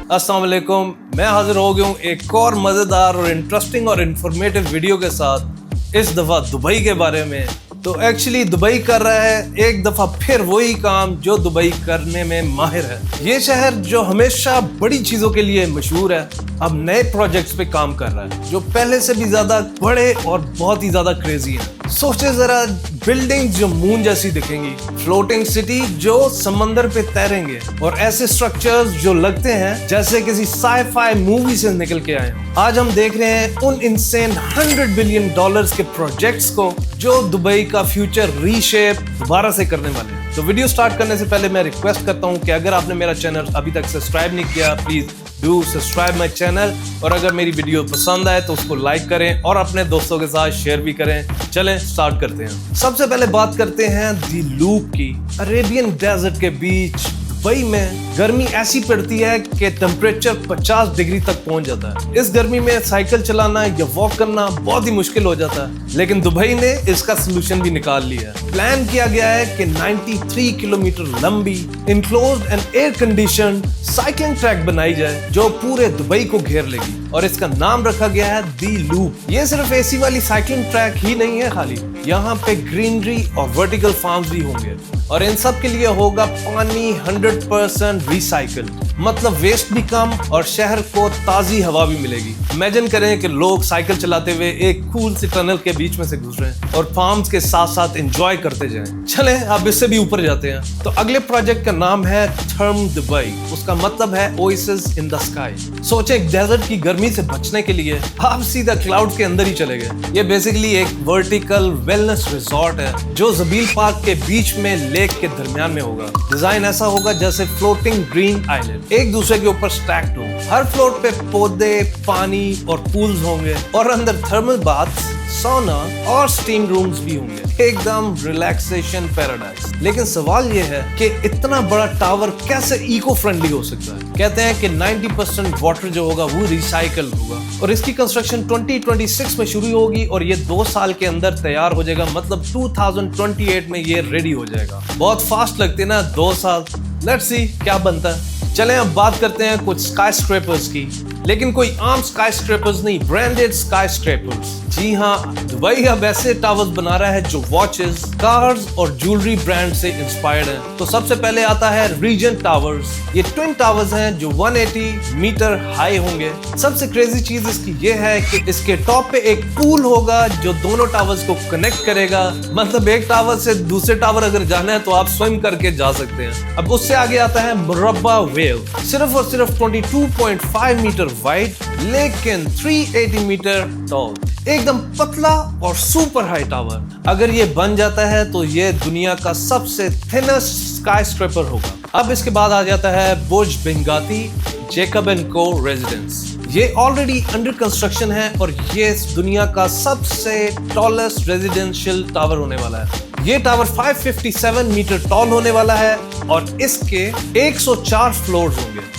अस्सलाम वालेकुम, मैं हाजिर हो गया हूँ एक और मज़ेदार और इंटरेस्टिंग और इन्फॉर्मेटिव वीडियो के साथ। इस दफ़ा दुबई के बारे में। तो एक्चुअली दुबई कर रहा है एक दफ़ा फिर वही काम जो दुबई करने में माहिर है। ये शहर जो हमेशा बड़ी चीज़ों के लिए मशहूर है, अब नए प्रोजेक्ट्स पे काम कर रहा है जो पहले से भी ज़्यादा बड़े और बहुत ही ज़्यादा क्रेजी हैं। सोचे ज़रा, बिल्डिंग जो मून जैसी दिखेंगी, फ्लोटिंग सिटी जो समंदर पे तैरेंगे, और ऐसे स्ट्रक्चर्स जो लगते हैं जैसे किसी साई-फाई मूवी से निकल के आए हों। आज हम देख रहे हैं उन इंसेन $100 बिलियन के प्रोजेक्ट्स को जो दुबई का फ्यूचर रीशेप दोबारा से करने वाले हैं। तो वीडियो स्टार्ट करने से पहले मैं रिक्वेस्ट करता हूं कि अगर आपने मेरा चैनल अभी तक सब्सक्राइब नहीं किया, please do subscribe my channel, और अगर मेरी वीडियो पसंद आए तो उसको लाइक करें और अपने दोस्तों के साथ शेयर भी करें। चलें स्टार्ट करते हैं। सबसे पहले बात करते हैं दी लूप की। अरेबियन डेजर्ट के बीच दुबई में गर्मी ऐसी पड़ती है कि टेम्परेचर 50 डिग्री तक पहुंच जाता है। इस गर्मी में साइकिल चलाना या वॉक करना बहुत ही मुश्किल हो जाता है, लेकिन दुबई ने इसका सोल्यूशन भी निकाल लिया है। प्लान किया गया है कि 93 किलोमीटर लंबी enclosed and air conditioned cycling track बनाई जाए जो पूरे दुबई को घेर लेगी, और इसका नाम रखा गया है दी लूप। ये सिर्फ एसी वाली साइकिलिंग ट्रैक ही नहीं है, खाली यहाँ पे ग्रीनरी और वर्टिकल फार्म्स भी होंगे, और इन सब के लिए होगा पानी 100% रिसाइकल, मतलब वेस्ट भी कम और शहर को ताजी हवा भी मिलेगी। इमेजिन करें कि लोग साइकिल चलाते हुए एक कूल सी टनल के बीच में से गुजरें और फार्म्स के साथ साथ एंजॉय करते जाएं। चलें अब इससे भी ऊपर जाते हैं। तो अगले प्रोजेक्ट का नाम है थर्म दुबई। उसका मतलब है ओएसिस इन द स्काई। सोचे, एक डेजर्ट की गर्मी से बचने के लिए आप सीधा क्लाउड्स के अंदर ही चले गए। ये बेसिकली एक वर्टिकल वेलनेस रिजॉर्ट है जो जबील पार्क के बीच में लेक के दरमियान में होगा। डिजाइन ऐसा होगा जैसे फ्लोटिंग ग्रीन आइलैंड एक दूसरे के ऊपर स्टैक्ड हो। हर फ्लोर पे पौधे, पानी और पूल्स होंगे, और अंदर थर्मल बाथ्स, सोना और स्टीम रूम्स भी होंगे। एकदम रिलैक्सेशन पैराडाइज। लेकिन सवाल ये है कि इतना बड़ा टावर कैसे इको फ्रेंडली हो सकता है। कहते हैं कि 90% वाटर जो होगा वो रिसाइकल होगा, और इसकी कंस्ट्रक्शन 2026 में शुरू होगी और ये 2 साल के अंदर तैयार हो जाएगा, मतलब 2028 में ये रेडी हो जाएगा। बहुत फास्ट लगते हैं ना 2 साल। लेट्स सी क्या बनता है। चलें अब बात करते हैं कुछ स्काई स्क्रैपर्स की, लेकिन कोई आम स्काई स्क्रैपर्स नहीं, ब्रांडेड स्काई स्क्रैपर्स। जी हाँ, दुबई अब ऐसे टावर्स बना रहा है जो वॉचेस, कार्स और ज्वेलरी ब्रांड से इंस्पायर्ड हैं। तो सबसे पहले आता है रीजेंट टावर्स। ये ट्विन टावर्स हैं जो 180 मीटर हाई होंगे। सबसे क्रेजी चीज इसकी ये है कि इसके टॉप पे एक पूल होगा जो दोनों टावर्स को कनेक्ट करेगा। मतलब एक टावर से दूसरे टावर अगर जाना है तो आप स्विम करके जा सकते हैं। अब उससे आगे आता है मुरब्बा वेव। सिर्फ और सिर्फ 22.5 मीटर वाइड, लेकिन 380 मीटर टॉल। एकदम पतला और सुपर हाई टावर। अगर ये बन जाता है तो ये दुनिया का सबसे थिनेस्ट स्काई स्क्रैपर होगा। अब इसके बाद आ जाता है बुर्ज बिंगाती जैकब एंड को रेजिडेंस। ये ऑलरेडी अंडर कंस्ट्रक्शन है और ये दुनिया का सबसे टॉलेस्ट रेजिडेंशियल टावर होने वाला है। ये टावर 557 मीटर टॉल होने वाला है और इसके 104 फ्लोर्स होंगे।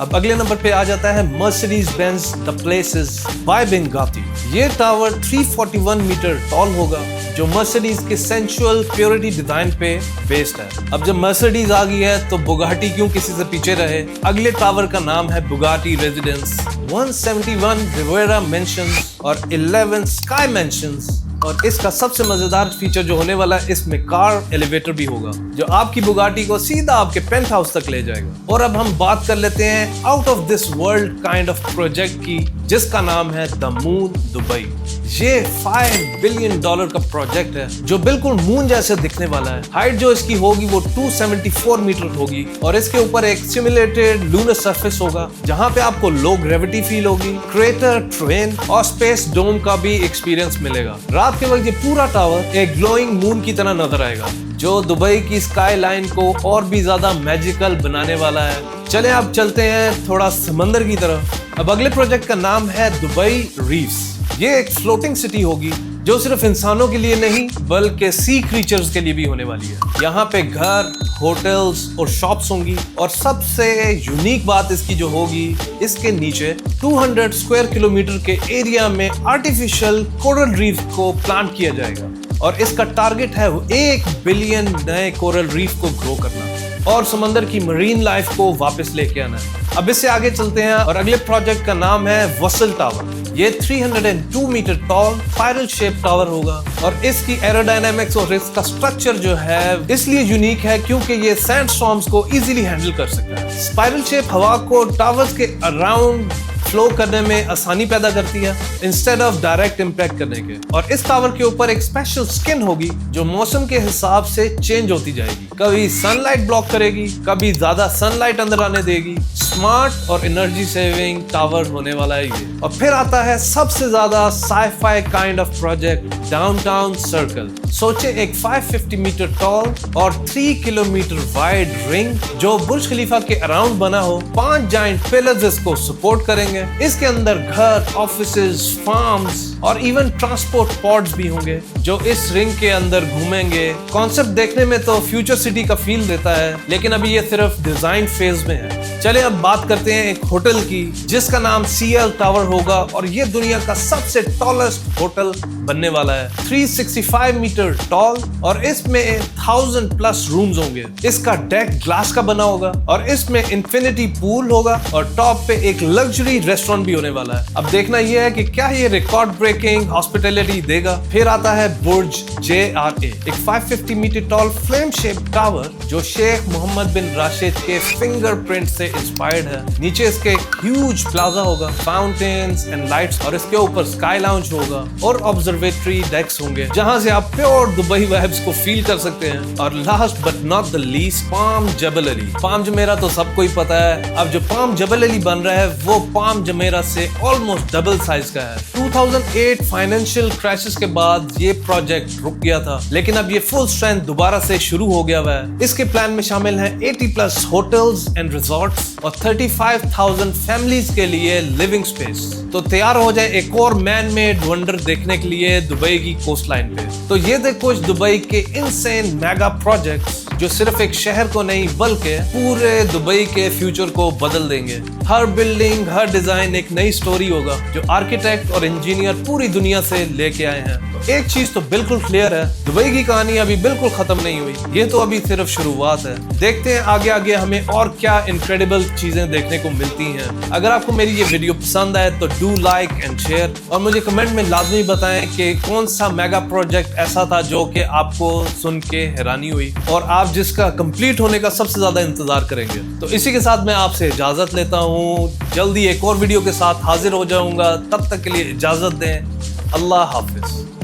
अब अगले नंबर पे आ जाता है Mercedes Benz the places by Bingatti. ये टावर 341 मीटर टॉल होगा जो मर्सिडीज के सेंसुअल प्योरिटी डिजाइन पे बेस्ड है। अब जब मर्सिडीज आ गई है तो बुगाटी क्यों किसी से पीछे रहे। अगले टावर का नाम है बुगाटी रेजिडेंस। 171 रिवेरा मेंशंस और 11 स्काई मेंशंस, और इसका सबसे मजेदार फीचर जो होने वाला है, इसमें कार एलिवेटर भी होगा जो आपकी बुगाटी को सीधा आपके पेंट हाउस तक ले जाएगा। और अब हम बात कर लेते हैं out of this world kind of project की, जिसका नाम है द मून दुबई। ये $5 बिलियन का प्रोजेक्ट है जो बिल्कुल मून जैसे दिखने वाला है। हाइट जो इसकी होगी वो 274 मीटर होगी, और इसके ऊपर एक सिमुलेटेड लूनर सरफेस होगा जहां पे आपको लो ग्रेविटी फील होगी, क्रेटर, ट्रेन और स्पेस डोम का भी एक्सपीरियंस मिलेगा। रात के वक्त ये पूरा टावर एक ग्लोइंग मून की तरह नजर आएगा जो दुबई की स्काई लाइन को और भी ज्यादा मैजिकल बनाने वाला है। चले अब चलते हैं थोड़ा समंदर की तरफ। अब अगले प्रोजेक्ट का नाम है दुबई रीफ्स। ये एक फ्लोटिंग सिटी होगी जो सिर्फ इंसानों के लिए नहीं बल्कि सी क्रीचर्स के लिए भी होने वाली है। यहाँ पे घर, होटल्स और शॉप्स होंगी, और सबसे यूनिक बात इसकी जो होगी, इसके नीचे 200 स्क्वायर किलोमीटर के एरिया में आर्टिफिशियल कोरल रीफ को प्लांट किया जाएगा, और इसका टारगेट है 1 बिलियन नए कोरल रीफ को ग्रो करना। और समंदर की मरीन लाइफ को वापस लेके आना है। अब इससे आगे चलते हैं और अगले प्रोजेक्ट का नाम है वसल टावर। ये 302 metre tall spiral shape tower होगा और इसकी एरोडायनामिक्स और इसका स्ट्रक्चर जो है इसलिए यूनिक है क्योंकि ये सैंडस्टॉर्म्स को इजीली हैंडल कर सकता है। स्पाइरल शेप हवा को टावर्स के अराउंड फ्लो करने में आसानी पैदा करती है इंस्टेड ऑफ डायरेक्ट इम्पैक्ट करने के। और इस टावर के ऊपर एक स्पेशल स्किन होगी जो मौसम के हिसाब से चेंज होती जाएगी, कभी सनलाइट ब्लॉक करेगी, कभी ज्यादा सनलाइट अंदर आने देगी। स्मार्ट और एनर्जी सेविंग टावर होने वाला है ये। और फिर आता है सबसे ज्यादा sci-fi kind of project, downtown circle. सोचे एक 550 मीटर टॉल और 3 किलोमीटर वाइड रिंग जो बुर्ज खलीफा के अराउंड बना हो। 5 जाइंट पिलर्स इसको सपोर्ट करेंगे। इसके अंदर घर, ऑफिसेज, फार्म्स और इवन ट्रांसपोर्ट पॉड्स भी होंगे जो इस रिंग के अंदर घूमेंगे। कॉन्सेप्ट देखने में तो फ्यूचर सिटी का फील देता है, लेकिन अभी ये सिर्फ डिजाइन फेज में है। चले अब बात करते हैं एक होटल की जिसका नाम CL टावर होगा और ये दुनिया का सबसे टॉलेस्ट होटल बनने वाला है। 365 मीटर टॉल और इसमें 1000+ रूम्स होंगे। इसका डेक ग्लास का बना होगा और इसमें इंफिनिटी पूल होगा और टॉप पे एक लग्जरी रेस्टोरेंट भी होने वाला है। अब देखना यह है कि क्या ये रिकॉर्ड ब्रेकिंग हॉस्पिटैलिटी देगा। फिर आता है बुर्ज JRA, एक 550 metre tall flame shape tower जो शेख मोहम्मद बिन राशिद के फिंगरप्रिंट से इंस्पायर्ड है। नीचे इसके ह्यूज प्लाजा होगा, फाउंटेन्स एंड लाइट्स और इसके ऊपर स्काई लाउंज होगा और ऑब्जर्वेटरी डेक्स होंगे जहां से आप प्योर दुबई वाइब्स को फील कर सकते हैं। और last but not the least, Palm Jebel Ali. Palm Jumeirah तो सबको ही पता है। अब जो पाम जबल अली बन रहा है वो पाम जमेरा से ऑलमोस्ट डबल साइज का है। 2008 फाइनेंशियल क्राइसिस के बाद ये प्रोजेक्ट रुक गया था, लेकिन अब ये फुल स्ट्रेंथ दोबारा से शुरू हो गया हुआ है। इसके प्लान में शामिल हैं 80+ होटल्स एंड रिजॉर्ट्स और 35,000 फैमिलीज के लिए लिविंग स्पेस। तो तैयार हो जाए एक और मैन मेड वंडर देखने के लिए दुबई की कोस्ट लाइन पे। तो ये थे कुछ दुबई के इनसेन मेगा प्रोजेक्ट्स जो सिर्फ एक शहर को नहीं बल्कि पूरे दुबई के फ्यूचर को बदल देंगे। हर बिल्डिंग, हर डिजाइन एक नई स्टोरी होगा जो आर्किटेक्ट और इंजीनियर पूरी दुनिया से लेके आए हैं। एक चीज तो बिल्कुल क्लियर है, दुबई की कहानी अभी बिल्कुल खत्म नहीं हुई। ये तो अभी सिर्फ शुरुआत है। देखते हैं आगे आगे हमें और क्या इनक्रेडिबल चीजें देखने को मिलती हैं। अगर आपको मेरी ये वीडियो पसंद आए तो डू लाइक एंड शेयर और मुझे कमेंट में लाजमी बताएं कि कौन सा मेगा प्रोजेक्ट ऐसा था जो कि आपको सुन के हैरानी हुई और आप जिसका कंप्लीट होने का सबसे ज्यादा इंतजार करेंगे। तो इसी के साथ मैं आपसे इजाजत लेता हूँ। जल्दी एक और वीडियो के साथ हाजिर हो जाऊंगा। तब तक के लिए इजाजत दें। अल्लाह हाफिज।